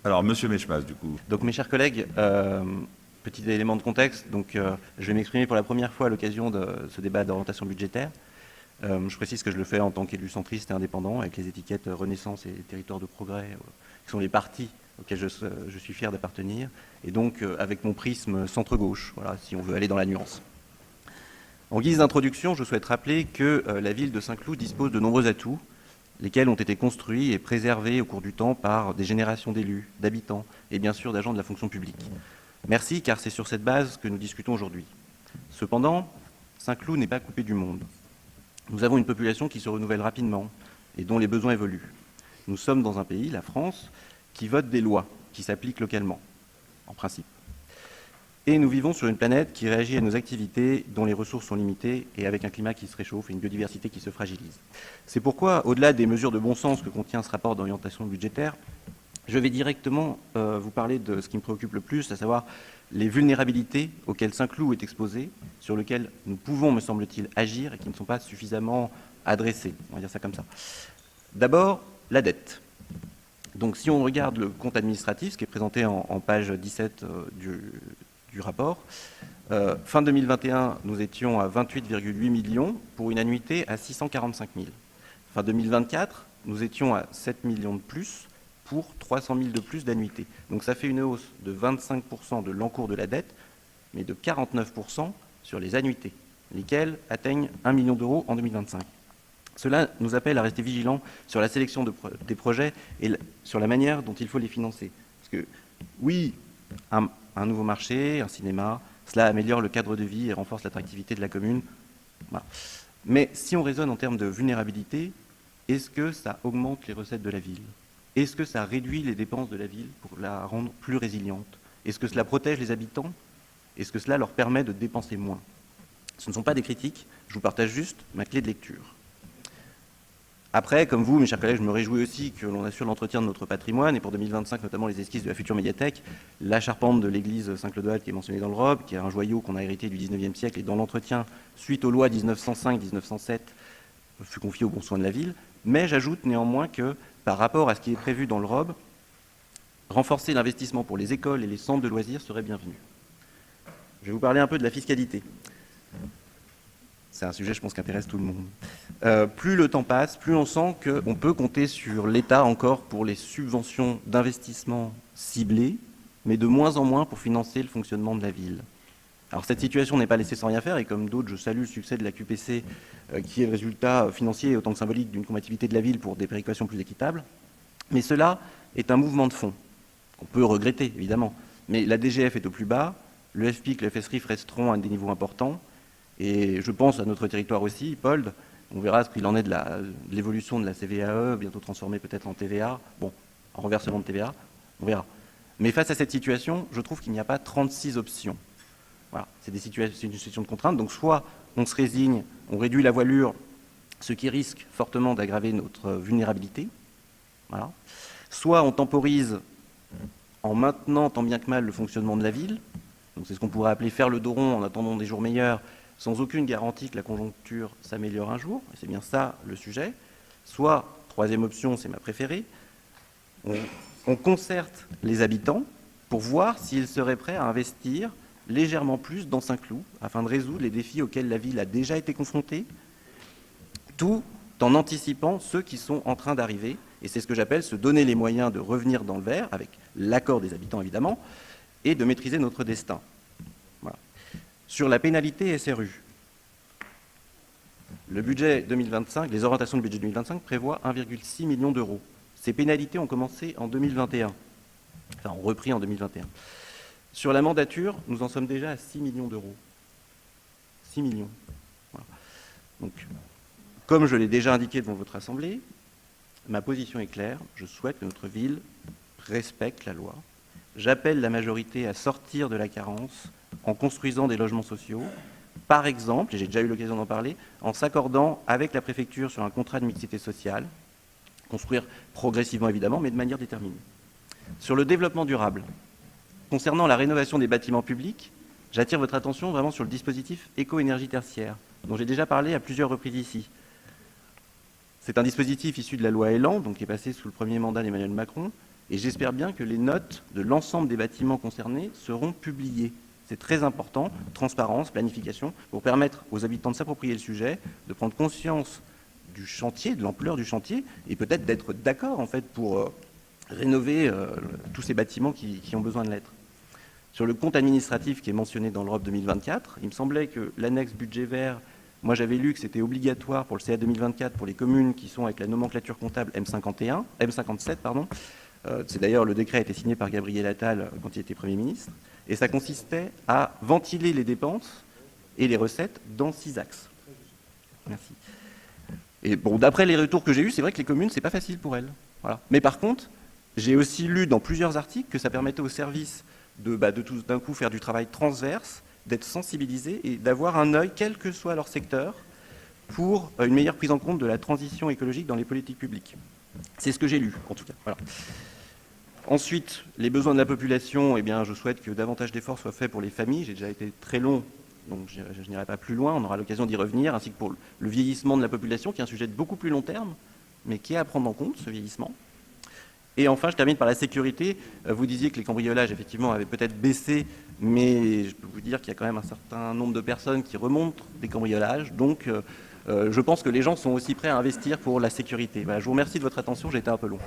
Alors, Monsieur Mechmas, du coup. Donc mes chers collègues, petit élément de contexte, donc je vais m'exprimer pour la première fois à l'occasion de ce débat d'orientation budgétaire. Je précise que je le fais en tant qu'élu centriste et indépendant, avec les étiquettes Renaissance et Territoire de Progrès, qui sont les partis auxquels je suis fier d'appartenir, et donc avec mon prisme centre-gauche, voilà, si on veut aller dans la nuance. En guise d'introduction, je souhaite rappeler que la ville de Saint-Cloud dispose de nombreux atouts, lesquels ont été construits et préservés au cours du temps par des générations d'élus, d'habitants et bien sûr d'agents de la fonction publique. Merci, car c'est sur cette base que nous discutons aujourd'hui. Cependant, Saint-Cloud n'est pas coupé du monde. Nous avons une population qui se renouvelle rapidement et dont les besoins évoluent. Nous sommes dans un pays, la France, qui vote des lois qui s'appliquent localement, en principe. Et nous vivons sur une planète qui réagit à nos activités dont les ressources sont limitées et avec un climat qui se réchauffe et une biodiversité qui se fragilise. C'est pourquoi, au-delà des mesures de bon sens que contient ce rapport d'orientation budgétaire, je vais directement vous parler de ce qui me préoccupe le plus, à savoir les vulnérabilités auxquelles Saint-Cloud est exposé, sur lesquelles nous pouvons, me semble-t-il, agir et qui ne sont pas suffisamment adressées. On va dire ça comme ça. D'abord, la dette. Donc si on regarde le compte administratif, ce qui est présenté en page 17 du rapport, fin 2021, nous étions à 28,8 millions pour une annuité à 645 000. Fin 2024, nous étions à 7 millions de plus pour 300 000 de plus d'annuité. Donc ça fait une hausse de 25% de l'encours de la dette, mais de 49% sur les annuités, lesquelles atteignent 1 million d'euros en 2025. Cela nous appelle à rester vigilants sur la sélection des projets et sur la manière dont il faut les financer. Parce que oui, un nouveau marché, un cinéma, cela améliore le cadre de vie et renforce l'attractivité de la commune. Voilà. Mais si on raisonne en termes de vulnérabilité, est-ce que ça augmente les recettes de la ville? Est-ce que ça réduit les dépenses de la ville pour la rendre plus résiliente? Est-ce que cela protège les habitants? Est-ce que cela leur permet de dépenser moins? Ce ne sont pas des critiques, je vous partage juste ma clé de lecture. Après, comme vous, mes chers collègues, je me réjouis aussi que l'on assure l'entretien de notre patrimoine, et pour 2025, notamment les esquisses de la future médiathèque, la charpente de l'église Saint-Clodoald qui est mentionnée dans le ROB, qui est un joyau qu'on a hérité du 19e siècle, et dont l'entretien, suite aux lois 1905-1907, fut confié au bon soin de la ville. Mais j'ajoute néanmoins que, par rapport à ce qui est prévu dans le ROB, renforcer l'investissement pour les écoles et les centres de loisirs serait bienvenu. Je vais vous parler un peu de la fiscalité. C'est un sujet, je pense, qui intéresse tout le monde. Plus le temps passe, plus on sent qu'on peut compter sur l'État encore pour les subventions d'investissement ciblées, mais de moins en moins pour financer le fonctionnement de la ville. Alors cette situation n'est pas laissée sans rien faire, et comme d'autres, je salue le succès de la QPC, qui est le résultat financier autant que symbolique d'une combativité de la ville pour des péréquations plus équitables. Mais cela est un mouvement de fond, qu'on peut regretter, évidemment. Mais la DGF est au plus bas, le FPIC, le FSRIF resteront à des niveaux importants, et je pense à notre territoire aussi, Pold, on verra ce qu'il en est de l'évolution de la CVAE, bientôt transformée peut-être en TVA, bon, en reversement de TVA, on verra. Mais face à cette situation, je trouve qu'il n'y a pas 36 options. Voilà, c'est une situation de contrainte, donc soit on se résigne, on réduit la voilure, ce qui risque fortement d'aggraver notre vulnérabilité, voilà. Soit on temporise en maintenant tant bien que mal le fonctionnement de la ville, donc c'est ce qu'on pourrait appeler faire le dos rond en attendant des jours meilleurs, sans aucune garantie que la conjoncture s'améliore un jour, et c'est bien ça le sujet. Soit, troisième option, c'est ma préférée, on concerte les habitants pour voir s'ils seraient prêts à investir légèrement plus dans Saint-Cloud, afin de résoudre les défis auxquels la ville a déjà été confrontée, tout en anticipant ceux qui sont en train d'arriver, et c'est ce que j'appelle se donner les moyens de revenir dans le vert, avec l'accord des habitants évidemment, et de maîtriser notre destin. Voilà. Sur la pénalité SRU, le budget 2025, les orientations de budget 2025 prévoient 1,6 million d'euros. Ces pénalités ont commencé en 2021, enfin ont repris en 2021. Sur la mandature, nous en sommes déjà à 6 millions d'euros. 6 millions. Voilà. Donc, comme je l'ai déjà indiqué devant votre Assemblée, ma position est claire, je souhaite que notre ville respecte la loi. J'appelle la majorité à sortir de la carence en construisant des logements sociaux, par exemple, et j'ai déjà eu l'occasion d'en parler, en s'accordant avec la préfecture sur un contrat de mixité sociale, construire progressivement évidemment, mais de manière déterminée. Sur le développement durable, concernant la rénovation des bâtiments publics, j'attire votre attention vraiment sur le dispositif éco-énergie tertiaire, dont j'ai déjà parlé à plusieurs reprises ici. C'est un dispositif issu de la loi Elan, donc qui est passé sous le premier mandat d'Emmanuel Macron, Et j'espère bien que les notes de l'ensemble des bâtiments concernés seront publiées. C'est très important, transparence, planification, pour permettre aux habitants de s'approprier le sujet, de prendre conscience du chantier, de l'ampleur du chantier, et peut-être d'être d'accord en fait pour rénover tous ces bâtiments qui ont besoin de l'être. Sur le compte administratif qui est mentionné dans l'Europe 2024, il me semblait que l'annexe budget vert, moi j'avais lu que c'était obligatoire pour le CA 2024 pour les communes qui sont avec la nomenclature comptable M57, pardon. C'est d'ailleurs, le décret a été signé par Gabriel Attal quand il était Premier ministre, et ça consistait à ventiler les dépenses et les recettes dans 6 axes. Merci. Et bon, d'après les retours que j'ai eus, c'est vrai que les communes, c'est pas facile pour elles. Voilà. Mais par contre, j'ai aussi lu dans plusieurs articles que ça permettait aux services de tout d'un coup faire du travail transverse, d'être sensibilisés et d'avoir un œil, quel que soit leur secteur, pour une meilleure prise en compte de la transition écologique dans les politiques publiques. C'est ce que j'ai lu, en tout cas. Voilà. Ensuite, les besoins de la population, eh bien, je souhaite que davantage d'efforts soient faits pour les familles. J'ai déjà été très long, donc je n'irai pas plus loin, on aura l'occasion d'y revenir, ainsi que pour le vieillissement de la population, qui est un sujet de beaucoup plus long terme, mais qui est à prendre en compte, ce vieillissement. Et enfin, je termine par la sécurité. Vous disiez que les cambriolages, effectivement, avaient peut-être baissé, mais je peux vous dire qu'il y a quand même un certain nombre de personnes qui remontent des cambriolages. Donc, je pense que les gens sont aussi prêts à investir pour la sécurité. Voilà, je vous remercie de votre attention, j'ai été un peu long.